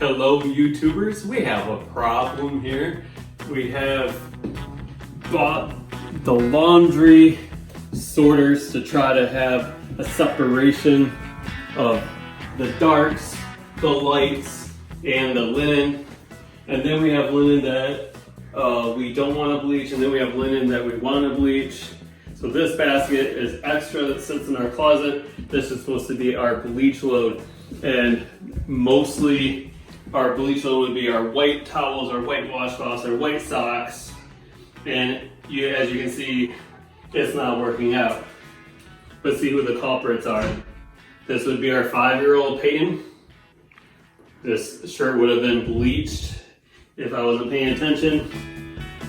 Hello YouTubers, we have a problem here. We have bought the laundry sorters to try to have a separation of the darks, the lights, and the linen. And then we have linen that we don't want to bleach, and then we have linen that we want to bleach. So this basket is extra that sits in our closet. This is supposed to be our bleach load, and mostly our bleach load would be our white towels, our white washcloths, our white socks, and as you can see, it's not working out. Let's see who the culprits are. This would be our 5-year-old Peyton. This shirt would have been bleached if I wasn't paying attention.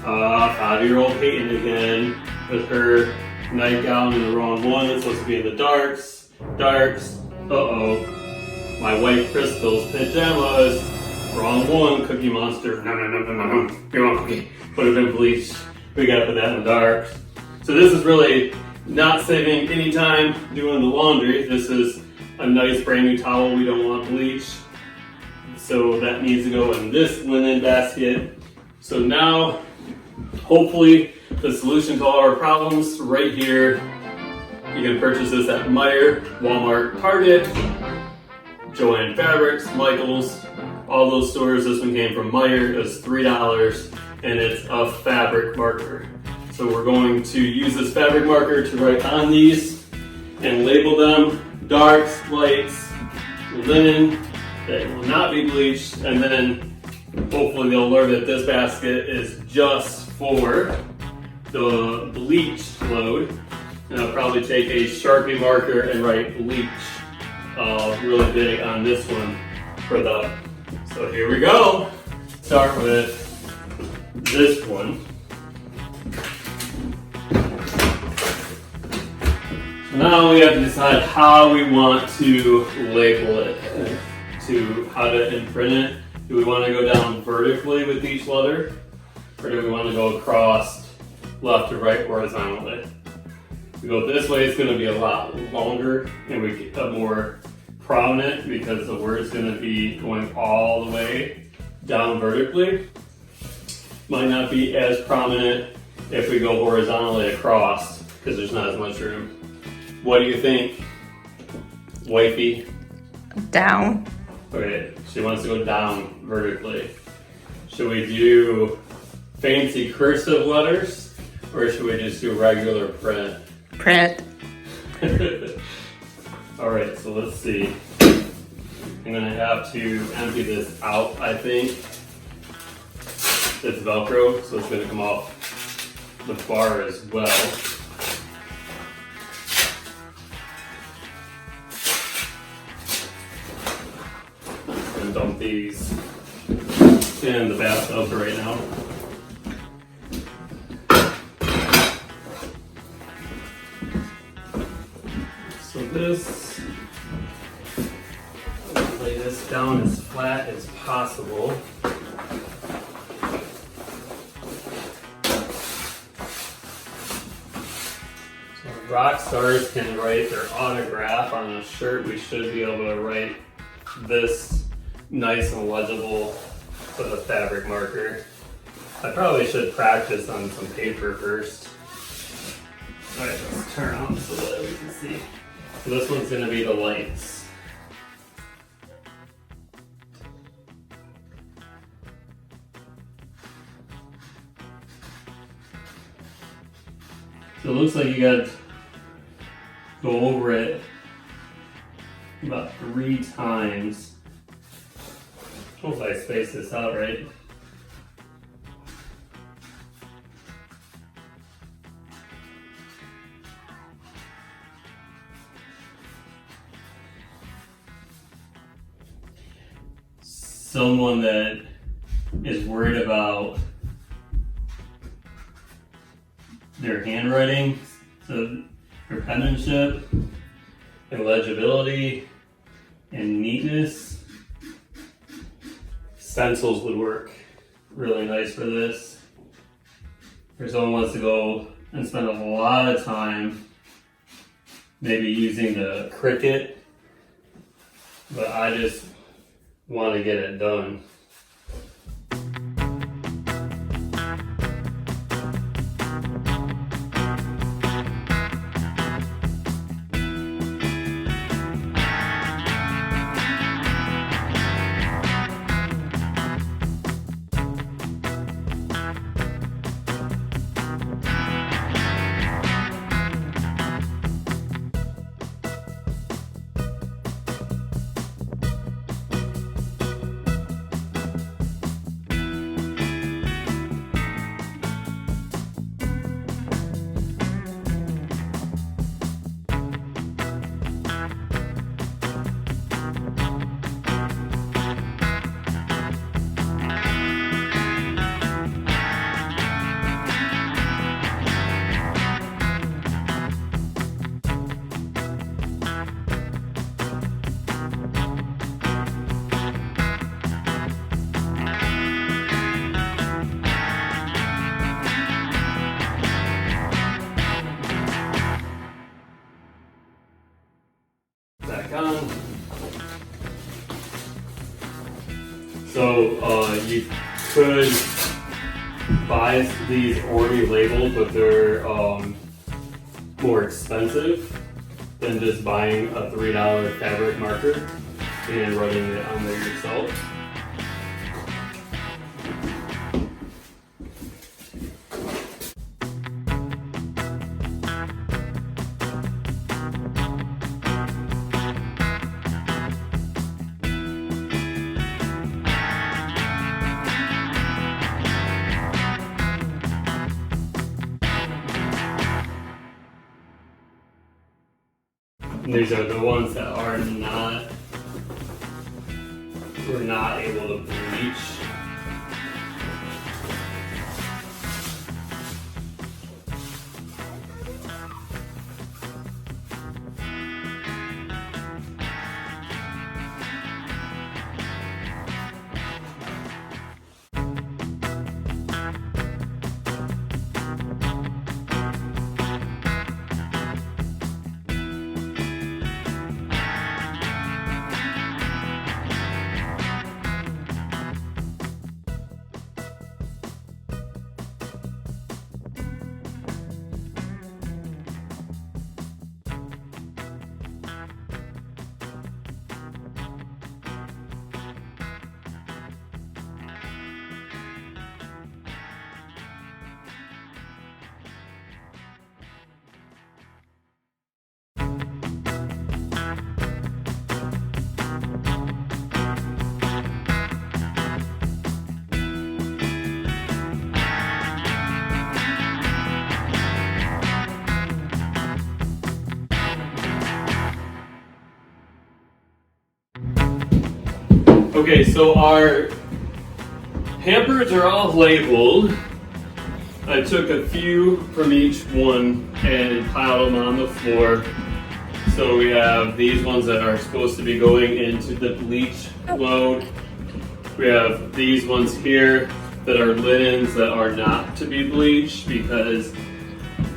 5-year-old Peyton again with her nightgown in the wrong one. It's supposed to be in the darks. Uh-oh. My wife Crystal's pajamas. Wrong one, Cookie Monster. No. You want cookie. Would have been bleached. We gotta put that in the darks. So this is really not saving any time doing the laundry. This is a nice brand new towel we don't want bleached. So that needs to go in this linen basket. So now, hopefully, the solution to all our problems right here. You can purchase this at Meijer, Walmart, Target, Joann Fabrics, Michaels, all those stores. This one came from Meijer. It was $3, and it's a fabric marker. So we're going to use this fabric marker to write on these and label them darks, lights, linen that will not be bleached, and then hopefully they'll learn that this basket is just for the bleach load. And I'll probably take a Sharpie marker and write bleach really big on this one for the. So here we go. Start with this one. So now we have to decide how we want to label it, to how to imprint it. Do we want to go down vertically with each letter, or do we want to go across left to right horizontally? If we go this way, it's going to be a lot longer and we get a more prominent because the word is going to be going all the way down vertically. Might not be as prominent if we go horizontally across because there's not as much room. What do you think, wifey? Down. Okay, she wants to go down vertically. Should we do fancy cursive letters or should we just do regular print? Print. Alright, so let's see. I'm gonna have to empty this out, I think. It's Velcro, so it's gonna come off the bar as well. I'm gonna dump these in the bathtub right now. So this, I'll lay this down as flat as possible. So rock stars can write their autograph on a shirt. We should be able to write this nice and legible with a fabric marker. I probably should practice on some paper first. Alright, let's turn on so that we can see. So this one's going to be the lights. So it looks like you got to go over it about 3 times. Hopefully I spaced this out right. Someone that is worried about their handwriting, so their penmanship, and legibility, and neatness, stencils would work really nice for this. If someone wants to go and spend a lot of time maybe using the Cricut, but I just want to get it done. Back on. So you could buy these already labeled, but they're more expensive than just buying a $3 fabric marker and running it on there yourself. And these are the ones that are not, we're not able to bleach. Okay, so our hampers are all labeled. I took a few from each one and piled them on the floor. So we have these ones that are supposed to be going into the bleach load. We have these ones here that are linens that are not to be bleached because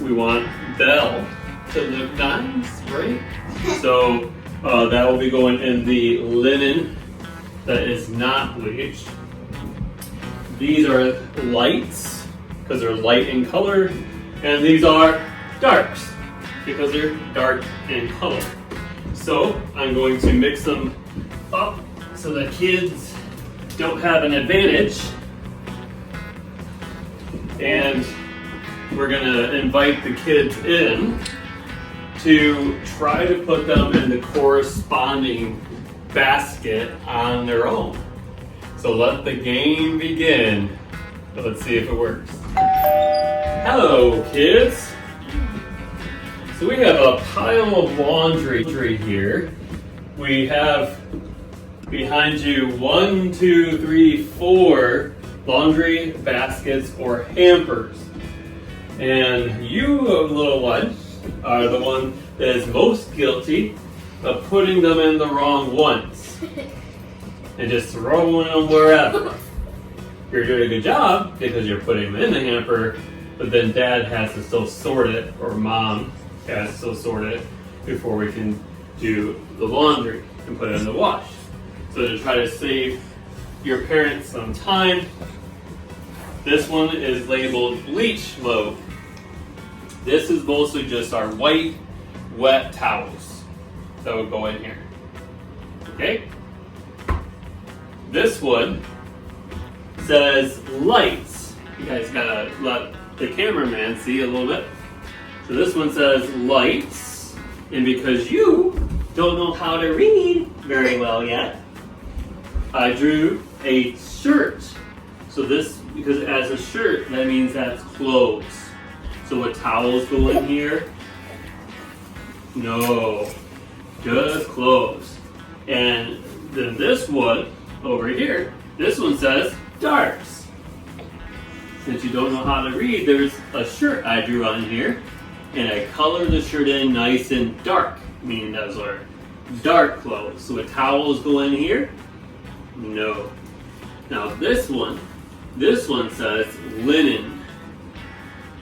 we want Belle to look nice, right? So that will be going in the linen that is not bleached. These are lights because they're light in color, and these are darks because they're dark in color. So I'm going to mix them up so the kids don't have an advantage, and we're gonna invite the kids in to try to put them in the corresponding basket on their own. So let the game begin. Let's see if it works. Hello, kids. So we have a pile of laundry here. We have behind you 1, 2, 3, 4 laundry baskets or hampers. And you, little one, are the one that is most guilty of putting them in the wrong ones and just throwing them wherever. You're doing a good job because you're putting them in the hamper, but then Dad has to still sort it, or Mom has to still sort it before we can do the laundry and put it in the wash. So to try to save your parents some time, this one is labeled bleach mode. This is mostly just our white, wet towels that would go in here. Okay? This one says lights. You guys gotta let the cameraman see a little bit. So this one says lights, and because you don't know how to read very well yet, I drew a shirt. So this, because it has a shirt, that means that's clothes. So what towels go in here? No, just clothes. And then this one over here, this one says darks. Since you don't know how to read, there's a shirt I drew on here, and I colored the shirt in nice and dark, meaning those are dark clothes. So what towels go in here? No. Now this one says linen.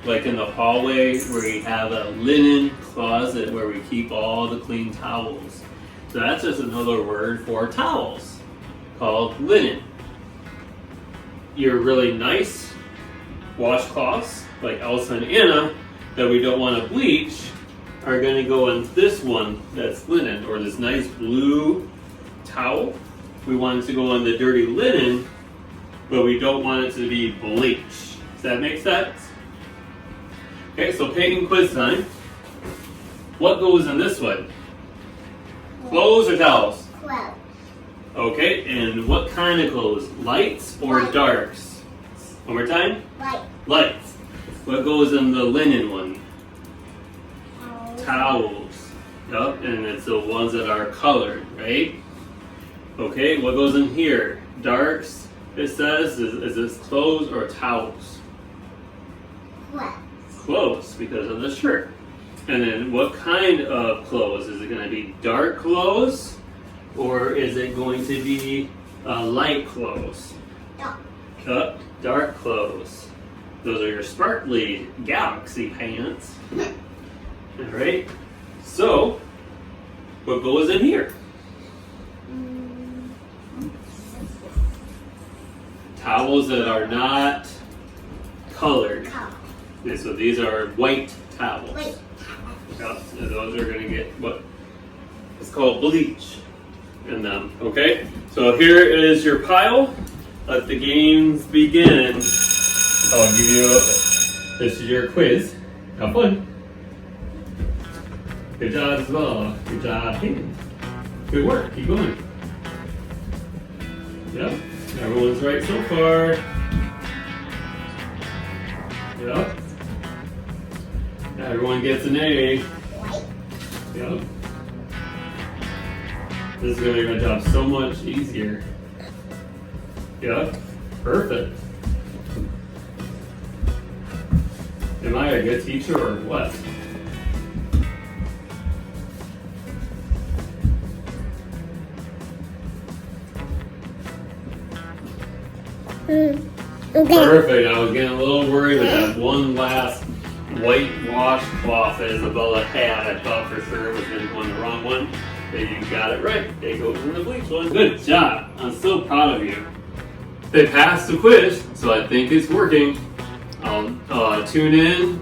Like in the hallway where we have a linen closet where we keep all the clean towels. So that's just another word for towels, called linen. Your really nice washcloths, like Elsa and Anna, that we don't want to bleach, are going to go in this one that's linen, or this nice blue towel. We want it to go in the dirty linen, but we don't want it to be bleached. Does that make sense? Okay, so painting quiz time. What goes in this one? Clothes or towels? Clothes. Okay, and what kind of clothes? Lights or Light. darks? One more time? Light. Lights. What goes in the linen one? Towels. Yup, and it's the ones that are colored, right? Okay, what goes in here? Darks, it says, is this clothes or towels? Clothes. Clothes, because of the shirt. And then what kind of clothes? Is it going to be dark clothes, or is it going to be light clothes? Dark. Dark clothes. Those are your sparkly galaxy pants. Alright, so what goes in here? Towels that are not colored. Color. Okay, so these are white towels. Wait. Yep, and those are going to get what is called bleach in them. Okay, so here is your pile. Let the games begin. I'll give you this is your quiz. Have fun. Good job as well. Good job, Hayden. Good work. Keep going. Yep. Everyone's right so far. Yep. Everyone gets an A. White. Yep. This is going to make my job so much easier. Yep. Perfect. Am I a good teacher or what? Okay. Perfect. I was getting a little worried with that one last white washcloth that Isabella had. I thought for sure it was going to go in the wrong one. But you got it right. It goes in the bleach one. Good job. I'm so proud of you. They passed the quiz, so I think it's working. I'll tune in,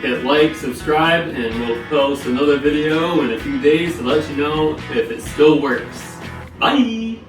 hit like, subscribe, and we'll post another video in a few days to let you know if it still works. Bye!